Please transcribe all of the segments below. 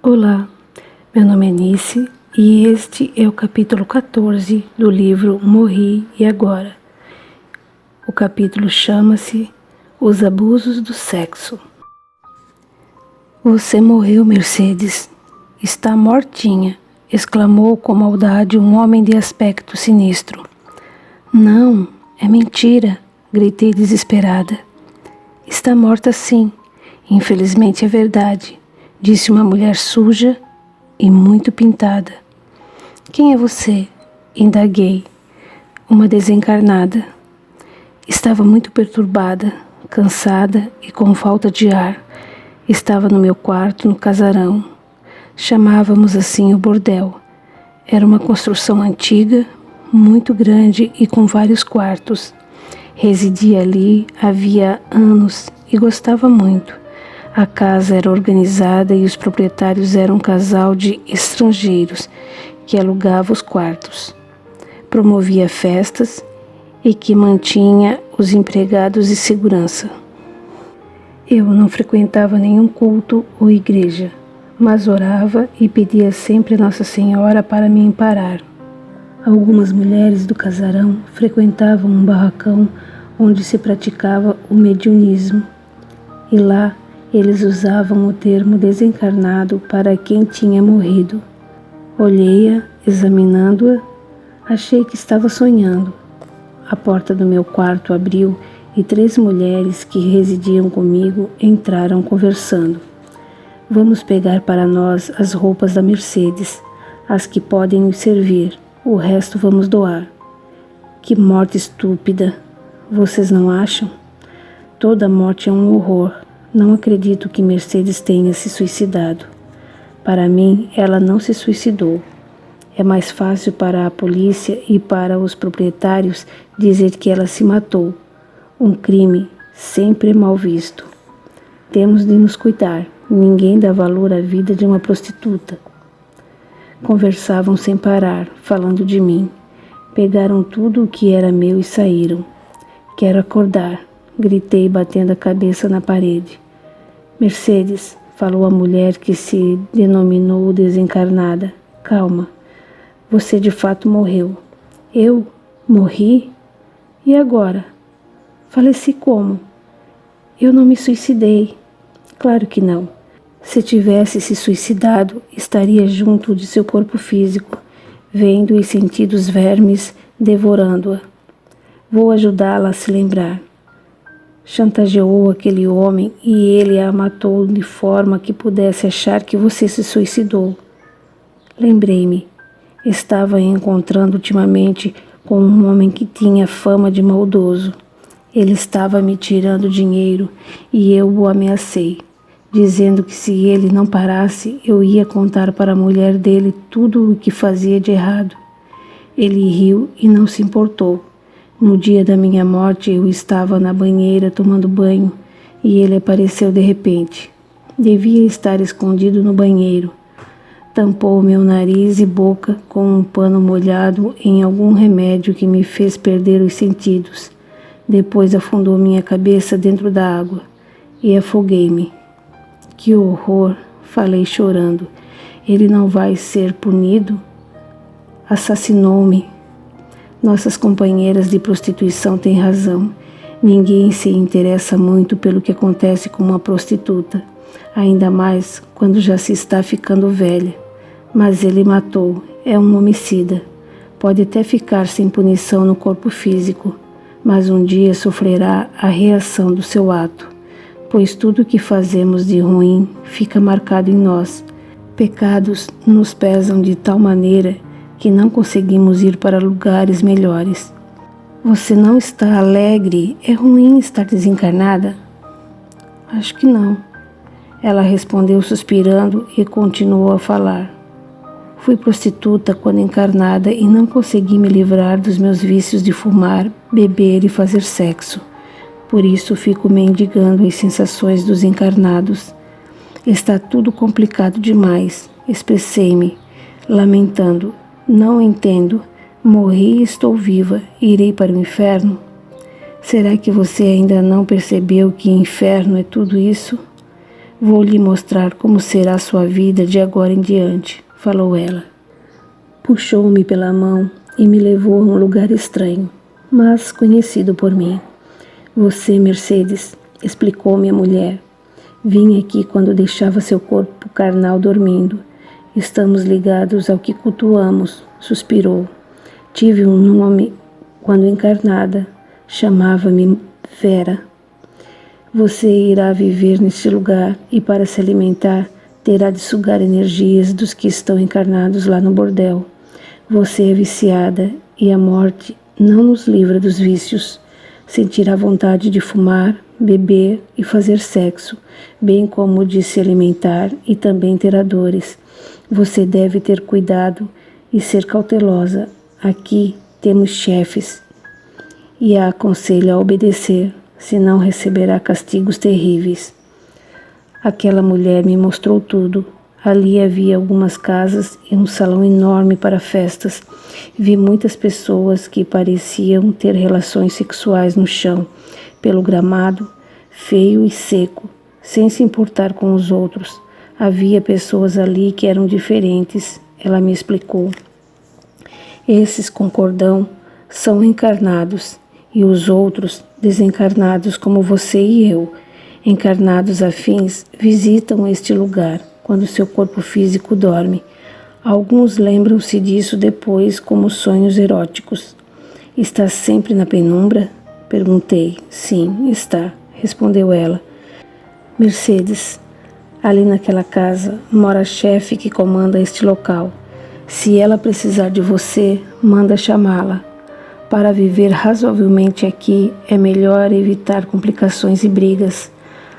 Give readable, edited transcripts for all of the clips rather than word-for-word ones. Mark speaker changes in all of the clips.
Speaker 1: Olá, meu nome é Nice e este é o capítulo 14 do livro Morri e Agora. O capítulo chama-se Os Abusos do Sexo. Você morreu, Mercedes. Está mortinha, exclamou com maldade um homem de aspecto sinistro. Não, é mentira, gritei desesperada. Está morta sim, infelizmente é verdade, disse uma mulher suja e muito pintada. Quem é você? Indaguei. Uma desencarnada. Estava muito perturbada, cansada e com falta de ar. Estava no meu quarto, no casarão. Chamávamos assim o bordel. Era uma construção antiga, muito grande e com vários quartos. Residia ali havia anos e gostava muito. A casa era organizada e os proprietários eram um casal de estrangeiros que alugava os quartos. Promovia festas e que mantinha os empregados de segurança. Eu não frequentava nenhum culto ou igreja, mas orava e pedia sempre a Nossa Senhora para me amparar. Algumas mulheres do casarão frequentavam um barracão onde se praticava o mediunismo, e lá eles usavam o termo desencarnado para quem tinha morrido. Olhei-a, examinando-a, achei que estava sonhando. A porta do meu quarto abriu e 3 mulheres que residiam comigo entraram conversando. Vamos pegar para nós as roupas da Mercedes, as que podem nos servir, o resto vamos doar. Que morte estúpida, vocês não acham? Toda morte é um horror. Não acredito que Mercedes tenha se suicidado. Para mim, ela não se suicidou. É mais fácil para a polícia e para os proprietários dizer que ela se matou. Um crime sempre é mal visto. Temos de nos cuidar. Ninguém dá valor à vida de uma prostituta. Conversavam sem parar, falando de mim. Pegaram tudo o que era meu e saíram. Quero acordar, gritei batendo a cabeça na parede. Mercedes, falou a mulher que se denominou desencarnada. Calma, você de fato morreu. Eu? Morri? E agora? Faleci como? Eu não me suicidei. Claro que não. Se tivesse se suicidado, estaria junto de seu corpo físico, vendo e sentindo os vermes devorando-a. Vou ajudá-la a se lembrar. Chantageou aquele homem e ele a matou de forma que pudesse achar que você se suicidou. Lembrei-me. Estava encontrando ultimamente com um homem que tinha fama de maldoso. Ele estava me tirando dinheiro e eu o ameacei, dizendo que se ele não parasse, eu ia contar para a mulher dele tudo o que fazia de errado. Ele riu e não se importou. No dia da minha morte, eu estava na banheira tomando banho e ele apareceu de repente. Devia estar escondido no banheiro. Tampou meu nariz e boca com um pano molhado em algum remédio que me fez perder os sentidos. Depois afundou minha cabeça dentro da água e afoguei-me. Que horror! Falei chorando. Ele não vai ser punido? Assassinou-me. Nossas companheiras de prostituição têm razão. Ninguém se interessa muito pelo que acontece com uma prostituta, ainda mais quando já se está ficando velha. Mas ele matou, é um homicida. Pode até ficar sem punição no corpo físico, mas um dia sofrerá a reação do seu ato, pois tudo o que fazemos de ruim fica marcado em nós. Pecados nos pesam de tal maneira que não conseguimos ir para lugares melhores. Você não está alegre? É ruim estar desencarnada? Acho que não. Ela respondeu suspirando e continuou a falar. Fui prostituta quando encarnada e não consegui me livrar dos meus vícios de fumar, beber e fazer sexo. Por isso fico mendigando as sensações dos encarnados. Está tudo complicado demais, expressei-me, lamentando. Não entendo. Morri e estou viva. Irei para o inferno? Será que você ainda não percebeu que inferno é tudo isso? Vou lhe mostrar como será sua vida de agora em diante, falou ela. Puxou-me pela mão e me levou a um lugar estranho, mas conhecido por mim. Você, Mercedes, explicou-me a mulher. Vim aqui quando deixava seu corpo carnal dormindo. Estamos ligados ao que cultuamos, suspirou. Tive um nome quando encarnada. Chamava-me Vera. Você irá viver neste lugar e, para se alimentar, terá de sugar energias dos que estão encarnados lá no bordel. Você é viciada e a morte não nos livra dos vícios. Sentirá vontade de fumar, beber e fazer sexo, bem como de se alimentar e também terá dores. Você deve ter cuidado e ser cautelosa. Aqui temos chefes e a aconselho a obedecer, senão receberá castigos terríveis. Aquela mulher me mostrou tudo. Ali havia algumas casas e um salão enorme para festas. Vi muitas pessoas que pareciam ter relações sexuais no chão, pelo gramado, feio e seco, sem se importar com os outros. Havia pessoas ali que eram diferentes, ela me explicou. Esses com cordão são encarnados e os outros, desencarnados como você e eu, encarnados afins, visitam este lugar quando seu corpo físico dorme. Alguns lembram-se disso depois como sonhos eróticos. Está sempre na penumbra? Perguntei. Sim, está, respondeu ela. Mercedes, ali naquela casa mora a chefe que comanda este local. Se ela precisar de você, manda chamá-la. Para viver razoavelmente aqui, é melhor evitar complicações e brigas.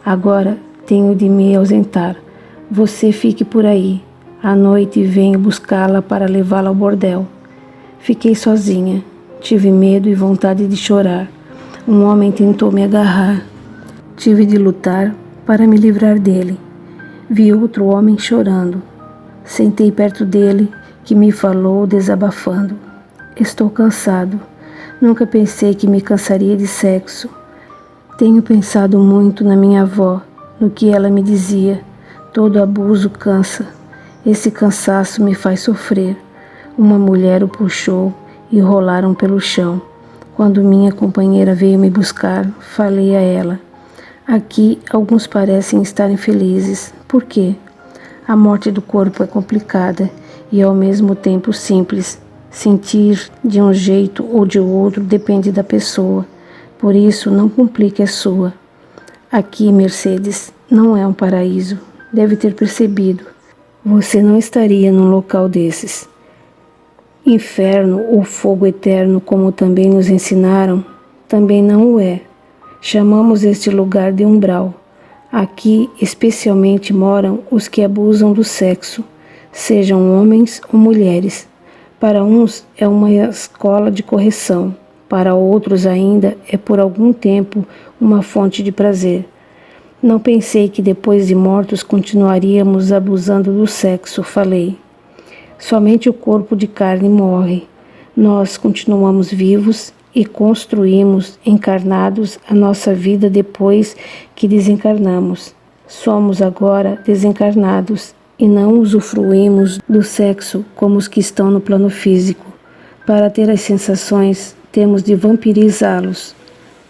Speaker 1: Agora tenho de me ausentar. Você fique por aí. À noite venho buscá-la para levá-la ao bordel. Fiquei sozinha. Tive medo e vontade de chorar. Um homem tentou me agarrar. Tive de lutar para me livrar dele. Vi outro homem chorando. Sentei perto dele, que me falou desabafando. Estou cansado. Nunca pensei que me cansaria de sexo. Tenho pensado muito na minha avó, no que ela me dizia. Todo abuso cansa. Esse cansaço me faz sofrer. Uma mulher o puxou e rolaram pelo chão. Quando minha companheira veio me buscar, falei a ela. Aqui alguns parecem estar infelizes. Por quê? A morte do corpo é complicada e ao mesmo tempo simples. Sentir de um jeito ou de outro depende da pessoa. Por isso, não complique a sua. Aqui, Mercedes, não é um paraíso. Deve ter percebido. Você não estaria num local desses. Inferno ou fogo eterno, como também nos ensinaram, também não o é. Chamamos este lugar de umbral. Aqui, especialmente, moram os que abusam do sexo, sejam homens ou mulheres. Para uns é uma escola de correção, para outros ainda é por algum tempo uma fonte de prazer. Não pensei que depois de mortos continuaríamos abusando do sexo, falei. Somente o corpo de carne morre. Nós continuamos vivos e construímos, encarnados, a nossa vida depois que desencarnamos. Somos agora desencarnados e não usufruímos do sexo como os que estão no plano físico. Para ter as sensações, temos de vampirizá-los.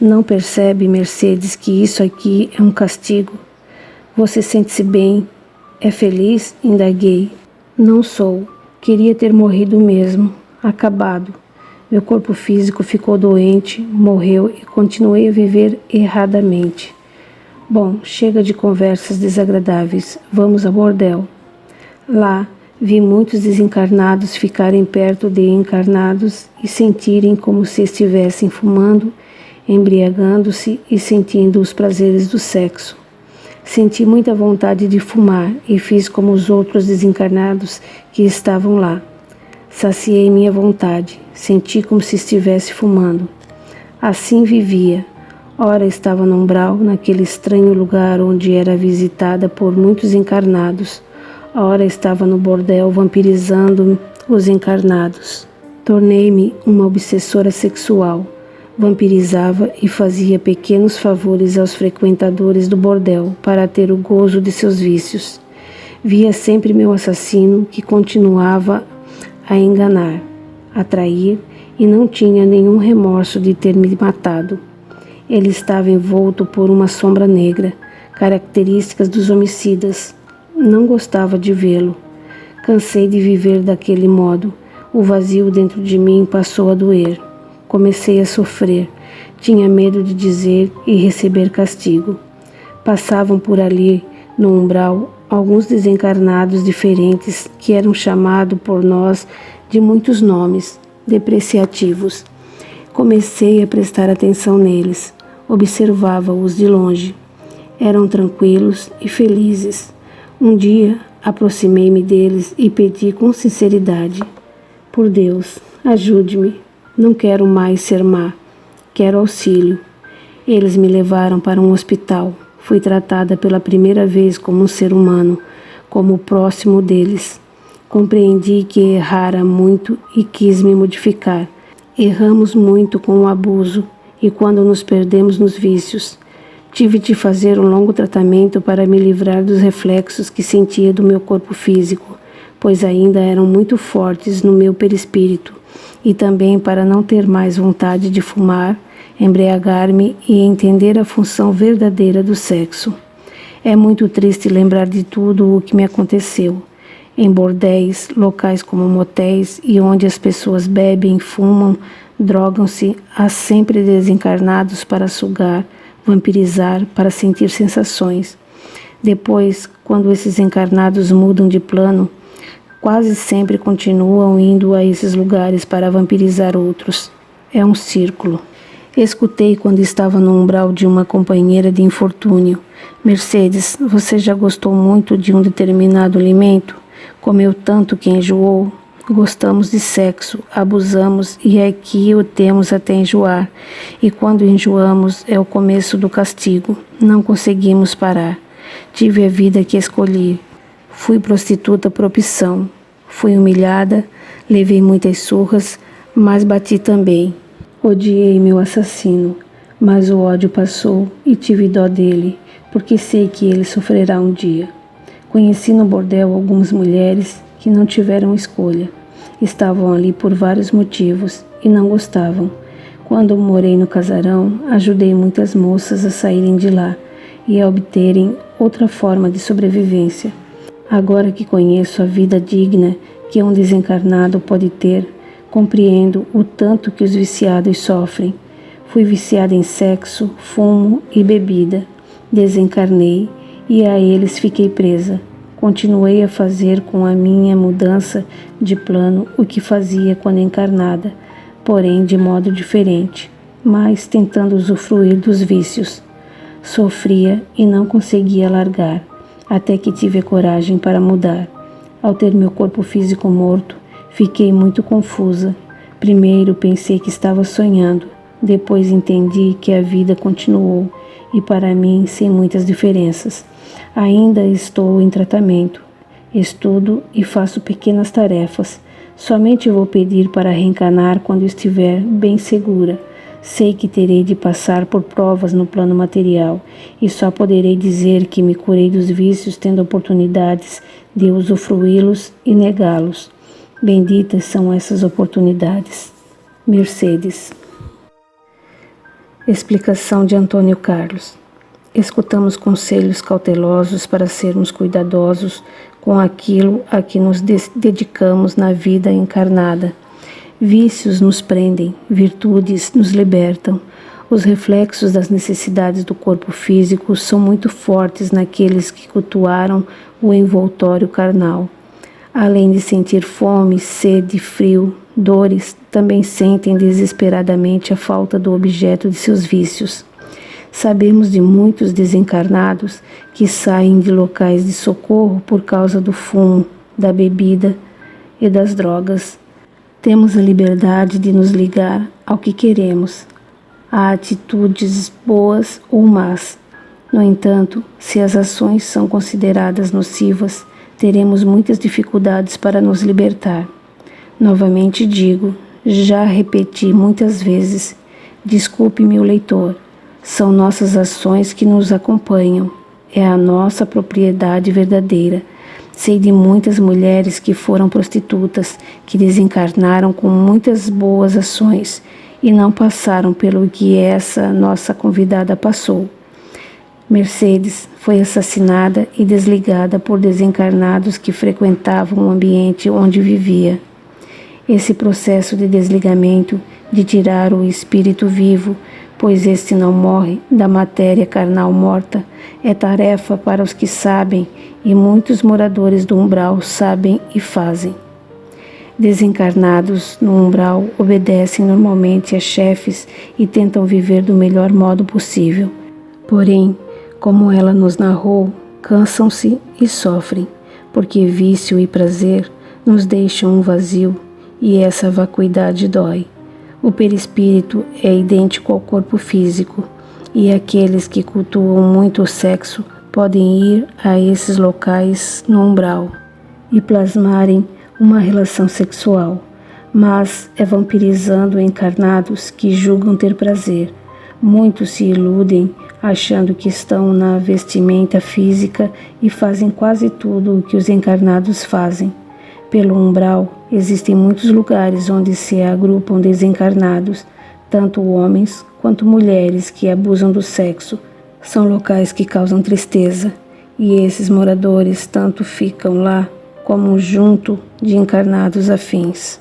Speaker 1: Não percebe, Mercedes, que isso aqui é um castigo? Você sente-se bem? É feliz? Indaguei. Não sou. Queria ter morrido mesmo. Acabado. Meu corpo físico ficou doente, morreu e continuei a viver erradamente. Bom, chega de conversas desagradáveis. Vamos ao bordel. Lá, vi muitos desencarnados ficarem perto de encarnados e sentirem como se estivessem fumando, embriagando-se e sentindo os prazeres do sexo. Senti muita vontade de fumar e fiz como os outros desencarnados que estavam lá. Saciei minha vontade, senti como se estivesse fumando. Assim vivia. Ora estava no umbral, naquele estranho lugar onde era visitada por muitos encarnados. Ora estava no bordel vampirizando os encarnados. Tornei-me uma obsessora sexual. vampirizava e fazia pequenos favores aos frequentadores do bordel para ter o gozo de seus vícios. Via sempre meu assassino, que continuava a enganar, a trair, e não tinha nenhum remorso de ter me matado. Ele estava envolto por uma sombra negra, características dos homicidas. Não gostava de vê-lo. Cansei de viver daquele modo. O vazio dentro de mim passou a doer. Comecei a sofrer. Tinha medo de dizer e receber castigo. Passavam por ali, no umbral, alguns desencarnados diferentes que eram chamados por nós de muitos nomes depreciativos. Comecei a prestar atenção neles. Observava-os de longe. Eram tranquilos e felizes. Um dia, aproximei-me deles e pedi com sinceridade: por Deus, ajude-me. Não quero mais ser má. Quero auxílio. Eles me levaram para um hospital. Fui tratada pela primeira vez como um ser humano, como o próximo deles. Compreendi que errara muito e quis me modificar. Erramos muito com o abuso e quando nos perdemos nos vícios. Tive de fazer um longo tratamento para me livrar dos reflexos que sentia do meu corpo físico, pois ainda eram muito fortes no meu perispírito, e também para não ter mais vontade de fumar, embriagar-me e entender a função verdadeira do sexo. É muito triste lembrar de tudo o que me aconteceu. Em bordéis, locais como motéis e onde as pessoas bebem, fumam, drogam-se, há sempre desencarnados para sugar, vampirizar, para sentir sensações. Depois, quando esses encarnados mudam de plano, quase sempre continuam indo a esses lugares para vampirizar outros. É um círculo. Escutei quando estava no umbral de uma companheira de infortúnio: Mercedes, você já gostou muito de um determinado alimento? Comeu tanto que enjoou? Gostamos de sexo, abusamos e aqui o temos até enjoar. E quando enjoamos é o começo do castigo. Não conseguimos parar. Tive a vida que escolhi. Fui prostituta por opção. Fui humilhada, levei muitas surras, mas bati também. Odiei meu assassino, mas o ódio passou e tive dó dele, porque sei que ele sofrerá um dia. Conheci no bordel algumas mulheres que não tiveram escolha. Estavam ali por vários motivos e não gostavam. Quando morei no casarão, ajudei muitas moças a saírem de lá e a obterem outra forma de sobrevivência. Agora que conheço a vida digna que um desencarnado pode ter, compreendo o tanto que os viciados sofrem. Fui viciada em sexo, fumo e bebida. Desencarnei e a eles fiquei presa. Continuei a fazer com a minha mudança de plano o que fazia quando encarnada, porém de modo diferente, mas tentando usufruir dos vícios. Sofria e não conseguia largar, até que tive a coragem para mudar. Ao ter meu corpo físico morto, fiquei muito confusa. Primeiro pensei que estava sonhando, depois entendi que a vida continuou e para mim sem muitas diferenças. Ainda estou em tratamento. Estudo e faço pequenas tarefas. Somente vou pedir para reencarnar quando estiver bem segura. Sei que terei de passar por provas no plano material e só poderei dizer que me curei dos vícios tendo oportunidades de usufruí-los e negá-los. Benditas são essas oportunidades. Mercedes. Explicação de Antônio Carlos. Escutamos conselhos cautelosos para sermos cuidadosos com aquilo a que nos dedicamos na vida encarnada. Vícios nos prendem, virtudes nos libertam. Os reflexos das necessidades do corpo físico são muito fortes naqueles que cultuaram o envoltório carnal. Além de sentir fome, sede, frio, dores, também sentem desesperadamente a falta do objeto de seus vícios. Sabemos de muitos desencarnados que saem de locais de socorro por causa do fumo, da bebida e das drogas. Temos a liberdade de nos ligar ao que queremos, a atitudes boas ou más. No entanto, se as ações são consideradas nocivas, teremos muitas dificuldades para nos libertar. Novamente digo, já repeti muitas vezes, Desculpe-me o leitor, são nossas ações que nos acompanham, é a nossa propriedade verdadeira. Sei de muitas mulheres que foram prostitutas, que desencarnaram com muitas boas ações e não passaram pelo que essa nossa convidada passou. Mercedes foi assassinada e desligada por desencarnados que frequentavam o ambiente onde vivia. Esse processo de desligamento, de tirar o espírito vivo, pois este não morre da matéria carnal morta, é tarefa para os que sabem, e muitos moradores do umbral sabem e fazem. Desencarnados no umbral obedecem normalmente a chefes e tentam viver do melhor modo possível. Porém, como ela nos narrou, cansam-se e sofrem, porque vício e prazer nos deixam um vazio e essa vacuidade dói. O perispírito é idêntico ao corpo físico e aqueles que cultuam muito o sexo podem ir a esses locais no umbral e plasmarem uma relação sexual, mas é vampirizando encarnados que julgam ter prazer. Muitos se iludem achando que estão na vestimenta física e fazem quase tudo o que os encarnados fazem. Pelo umbral, existem muitos lugares onde se agrupam desencarnados, tanto homens quanto mulheres que abusam do sexo. São locais que causam tristeza, e esses moradores tanto ficam lá como junto de encarnados afins.